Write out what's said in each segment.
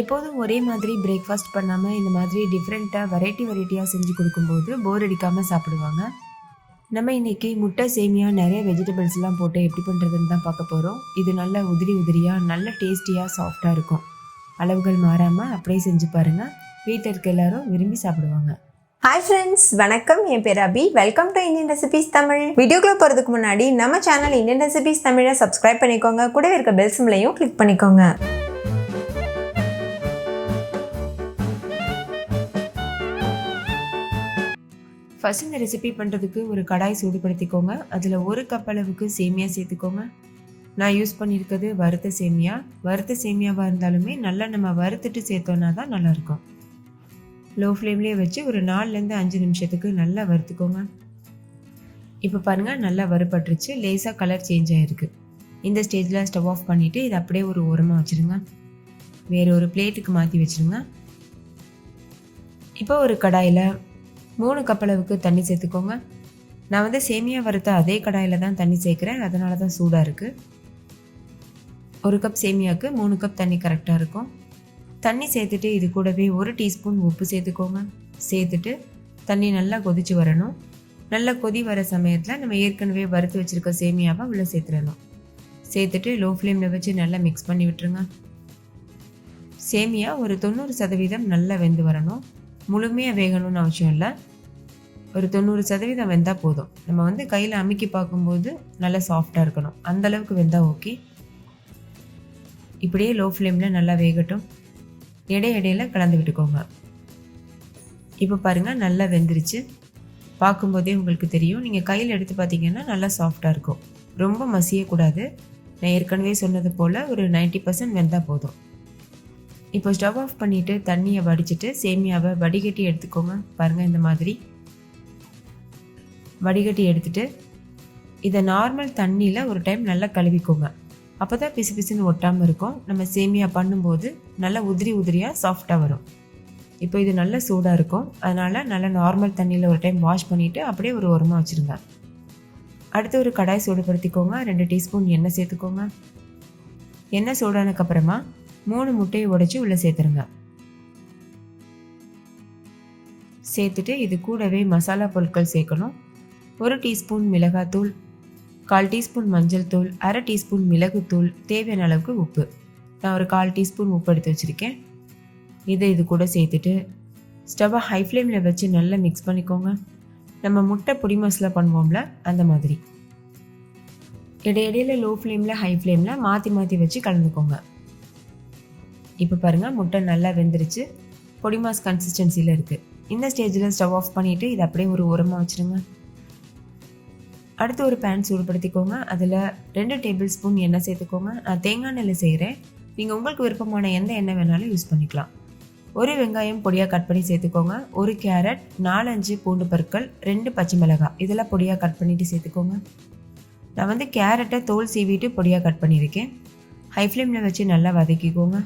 எப்போதும் ஒரே மாதிரி பிரேக்ஃபாஸ்ட் பண்ணாமல் இந்த மாதிரி டிஃப்ரெண்ட்டாக வெரைட்டியாக செஞ்சு கொடுக்கும்போது போர் அடிக்காமல் சாப்பிடுவாங்க. நம்ம இன்றைக்கி முட்டை சேமியா நிறைய வெஜிடபிள்ஸ்லாம் போட்டு எப்படி பண்ணுறதுன்னு தான் பார்க்க போகிறோம். இது நல்ல உதிரியாக நல்ல டேஸ்டியாக சாஃப்டாக இருக்கும். அளவுகள் மாறாமல் அப்படியே செஞ்சு பாருங்கள். வீட்டில் இருக்க எல்லாரும் விரும்பி சாப்பிடுவாங்க. ஹாய் ஃப்ரெண்ட்ஸ், வணக்கம். என் பேர் Abhi. Welcome to Indian recipes Tamil. வீடியோக்குள்ளே போகிறதுக்கு முன்னாடி நம்ம சேனல் இந்தியன் ரெசிபீஸ் தமிழை சப்ஸ்கிரைப் பண்ணிக்கோங்க. கூடவே இருக்க பெல் சிம்லையும் கிளிக் பண்ணிக்கோங்க. ஃபஸ்ட் இந்த ரெசிபி பண்ணுறதுக்கு ஒரு கடாய் சூடுபடுத்திக்கோங்க. அதில் 1 கப் அளவுக்கு சேமியா சேர்த்துக்கோங்க. நான் யூஸ் பண்ணியிருக்கிறது வறுத்த சேமியா. வறுத்த சேமியாவாக இருந்தாலுமே நல்லா நம்ம வறுத்துட்டு சேர்த்தோன்னா தான் நல்லாயிருக்கும். லோ ஃப்ளேம்லேயே வச்சு ஒரு 4லேருந்து 5 நிமிஷத்துக்கு நல்லா வறுத்துக்கோங்க. இப்போ பாருங்கள், நல்லா வறுபட்டுருச்சு. லேசாக கலர் சேஞ்ச் ஆகிருக்கு. இந்த ஸ்டேஜில் ஸ்டவ் ஆஃப் பண்ணிவிட்டு இதை அப்படியே ஒரு ஓரமாக வச்சுருங்க. வேறு ஒரு பிளேட்டுக்கு மாற்றி வச்சுருங்க. இப்போ ஒரு கடாயில் 3 கப் அளவுக்கு தண்ணி சேர்த்துக்கோங்க. நான் சேமியா வறுத்த அதே கடாயில் தான் தண்ணி சேர்க்குறேன், அதனால தான் சூடாக இருக்குது. 1 கப் சேமியாவுக்கு 3 கப் தண்ணி கரெக்டாக இருக்கும். தண்ணி சேர்த்துட்டு இது கூடவே 1 டீஸ்பூன் உப்பு சேர்த்துக்கோங்க. சேர்த்துட்டு தண்ணி நல்லா கொதிச்சு வரணும். நல்லா கொதி வர சமயத்தில் நம்ம ஏற்கனவே வறுத்து வச்சுருக்க சேமியாவை உள்ளே சேர்த்துடணும். சேர்த்துட்டு லோ ஃப்ளேமில் வச்சு நல்லா மிக்ஸ் பண்ணி விட்டுருங்க. சேமியா ஒரு 90% நல்லா வெந்து வரணும். முழுமையாக வேகணும்னு அவசியம் இல்லை. ஒரு 90% வெந்தால் போதும். நம்ம கையில் அமுக்கி பார்க்கும்போது நல்லா சாஃப்டாக இருக்கணும். அந்தளவுக்கு வெந்தால் ஓகே. இப்படியே லோ ஃப்ளேமில் நல்லா வேகட்டும். இடையில கலந்து விட்டுக்கோங்க. இப்போ பாருங்கள், நல்லா வெந்துருச்சு. பார்க்கும்போதே உங்களுக்கு தெரியும். நீங்கள் கையில் எடுத்து பார்த்தீங்கன்னா நல்லா சாஃப்டாக இருக்கும். ரொம்ப மசியக்கூடாது. நான் ஏற்கனவே சொன்னது போல் ஒரு 90% வெந்தால் போதும். இப்போ ஸ்டவ் ஆஃப் பண்ணிவிட்டு தண்ணியை வடிச்சிட்டு சேமியாவை வடிகட்டி எடுத்துக்கோங்க. பாருங்கள், இந்த மாதிரி வடிகட்டி எடுத்துட்டு இதை நார்மல் தண்ணியில் ஒரு டைம் நல்லா கழுவிக்கோங்க. அப்போ தான் பிசு பிசுன்னு ஒட்டாமல் இருக்கும். நம்ம சேமியா பண்ணும்போது நல்லா உதிரியாக சாஃப்டாக வரும். இப்போ இது நல்லா சூடாக இருக்கும். அதனால் நல்லா நார்மல் தண்ணியில் ஒரு டைம் வாஷ் பண்ணிவிட்டு அப்படியே ஒரு ஓரமாக வச்சுருங்க. அடுத்து ஒரு கடாய் சூடுபடுத்திக்கோங்க. 2 டீஸ்பூன் எண்ணெய் சேர்த்துக்கோங்க. எண்ணெய் சூடானதுக்கப்புறமா 3 முட்டையை உடைச்சி உள்ளே சேர்த்துருங்க. சேர்த்துட்டு இது கூடவே மசாலா பொருட்கள் சேர்க்கணும். 1 டீஸ்பூன் மிளகாத்தூள், 1/4 டீஸ்பூன் மஞ்சள் தூள், 1/2 டீஸ்பூன் மிளகுத்தூள், தேவையான அளவுக்கு உப்பு. நான் ஒரு 1/4 டீஸ்பூன் உப்பு எடுத்து வச்சுருக்கேன். இது கூட சேர்த்துட்டு ஸ்டவ்வை ஹை ஃப்ளேமில் வச்சு நல்லா மிக்ஸ் பண்ணிக்கோங்க. நம்ம முட்டை பொடி மசாலா பண்ணுவோம்ல, அந்த மாதிரி. இடையில லோ ஃப்ளேமில் ஹை ஃப்ளேமில் மாற்றி வச்சு கலந்துக்கோங்க. இப்போ பாருங்கள், முட்டை நல்லா வெந்துருச்சு. பொடி மாஸ் கன்சிஸ்டன்சியில் இருக்குது. இந்த ஸ்டேஜில் ஸ்டவ் ஆஃப் பண்ணிவிட்டு இதை அப்படியே ஒரு ஓரமாக வச்சுருங்க. அடுத்து ஒரு பேன் சூடுபடுத்திக்கோங்க. அதில் 2 டேபிள் ஸ்பூன் எண்ணெய் சேர்த்துக்கோங்க. நான் தேங்காய் எண்ணெயில் செய்கிறேன். நீங்கள் உங்களுக்கு விருப்பமான எந்த எண்ணெய் வேணாலும் யூஸ் பண்ணிக்கலாம். 1 வெங்காயம் பொடியாக கட் பண்ணி சேர்த்துக்கோங்க. 1 கேரட், 4-5 பூண்டு பற்கள், 2 பச்சை மிளகாய், இதெல்லாம் பொடியாக கட் பண்ணிவிட்டு சேர்த்துக்கோங்க. நான் கேரட்டை தோல் சீவிட்டு பொடியாக கட் பண்ணியிருக்கேன். ஹை ஃப்ளேமில் வச்சு நல்லா வதக்கிக்கோங்க.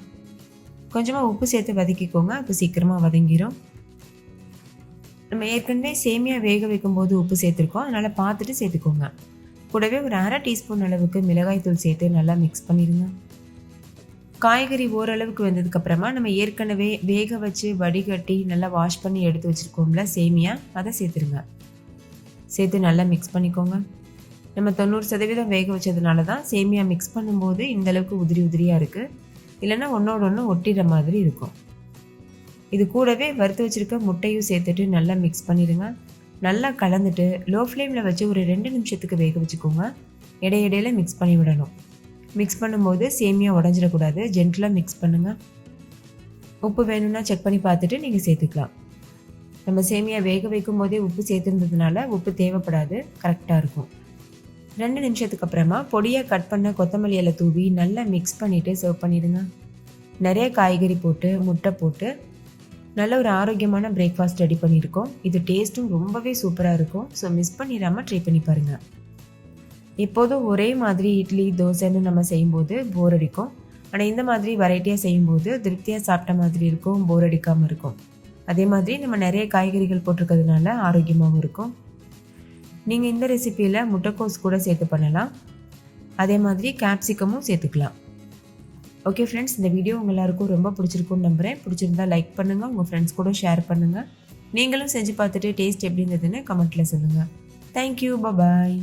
கொஞ்சமாக உப்பு சேர்த்து வதக்கிக்கோங்க. அப்போ சீக்கிரமாக வதங்கிடும். நம்ம ஏற்கனவே சேமியா வேக வைக்கும்போது உப்பு சேர்த்துருக்கோம், அதனால் பார்த்துட்டு சேர்த்துக்கோங்க. கூடவே ஒரு 1/2 டீஸ்பூன் அளவுக்கு மிளகாய் தூள் சேர்த்து நல்லா மிக்ஸ் பண்ணிடுங்க. காய்கறி ஓரளவுக்கு வெந்ததுக்கப்புறமா நம்ம ஏற்கனவே வேக வச்சு வடிகட்டி நல்லா வாஷ் பண்ணி எடுத்து வச்சுருக்கோம்ல சேமியா, அதை சேர்த்துருங்க. சேர்த்து நல்லா மிக்ஸ் பண்ணிக்கோங்க. நம்ம 90% வேக வச்சதுனால தான் சேமியா மிக்ஸ் பண்ணும்போது இந்தளவுக்கு உதிரியாக இருக்குது. இல்லைன்னா ஒன்றோட ஒன்று ஒட்டிடுற மாதிரி இருக்கும். இது கூடவே வறுத்து வச்சுருக்க முட்டையும் சேர்த்துட்டு நல்லா மிக்ஸ் பண்ணிடுங்க. நல்லா கலந்துட்டு லோ ஃப்ளேமில் வச்சு ஒரு 2 நிமிஷத்துக்கு வேக வச்சுக்கோங்க. இடையில மிக்ஸ் பண்ணி விடணும். மிக்ஸ் பண்ணும்போது சேமியா உடஞ்சிடக்கூடாது. ஜென்டலாக மிக்ஸ் பண்ணுங்கள். உப்பு வேணும்னா செக் பண்ணி பார்த்துட்டு நீங்கள் சேர்த்துக்கலாம். நம்ம சேமியா வேக வைக்கும் போதே உப்பு சேர்த்துருந்ததுனால உப்பு தேவைப்படாது, கரெக்டாக இருக்கும். 2 நிமிஷத்துக்கு அப்புறமா பொடியாக கட் பண்ண கொத்தமல்லி இலை தூவி நல்லா மிக்ஸ் பண்ணிவிட்டு சர்வ் பண்ணிடுங்க. நிறைய காய்கறி போட்டு முட்டை போட்டு நல்ல ஒரு ஆரோக்கியமான பிரேக்ஃபாஸ்ட் ரெடி பண்ணியிருக்கோம். இது டேஸ்ட்டும் ரொம்பவே சூப்பராக இருக்கும். ஸோ மிஸ் பண்ணிடாமல் ட்ரை பண்ணி பாருங்கள். எப்போதும் ஒரே மாதிரி இட்லி தோசைன்னு நம்ம செய்யும்போது போர் அடிக்கும். ஆனால் இந்த மாதிரி வெரைட்டியாக செய்யும்போது திருப்தியாக சாப்பிட்ட மாதிரி இருக்கும், போர் அடிக்காமல் இருக்கும். அதே மாதிரி நம்ம நிறைய காய்கறிகள் போட்டிருக்கிறதுனால ஆரோக்கியமாகவும் இருக்கும். நீங்கள் இந்த ரெசிப்பியில் முட்டைக்கோஸ் கூட சேர்த்து பண்ணலாம். அதே மாதிரி கேப்சிகமும் சேர்த்துக்கலாம். ஓகே ஃப்ரெண்ட்ஸ், இந்த வீடியோ உங்கள் எல்லாருக்கும் ரொம்ப பிடிச்சிருக்குன்னு நம்புகிறேன். பிடிச்சிருந்தா லைக் பண்ணுங்கள், உங்கள் ஃப்ரெண்ட்ஸ் கூட ஷேர் பண்ணுங்கள். நீங்களும் செஞ்சு பார்த்துட்டு டேஸ்ட் எப்படி இருந்ததுன்னு கமெண்ட்டில் சொல்லுங்கள். தேங்க்யூ, பாய்.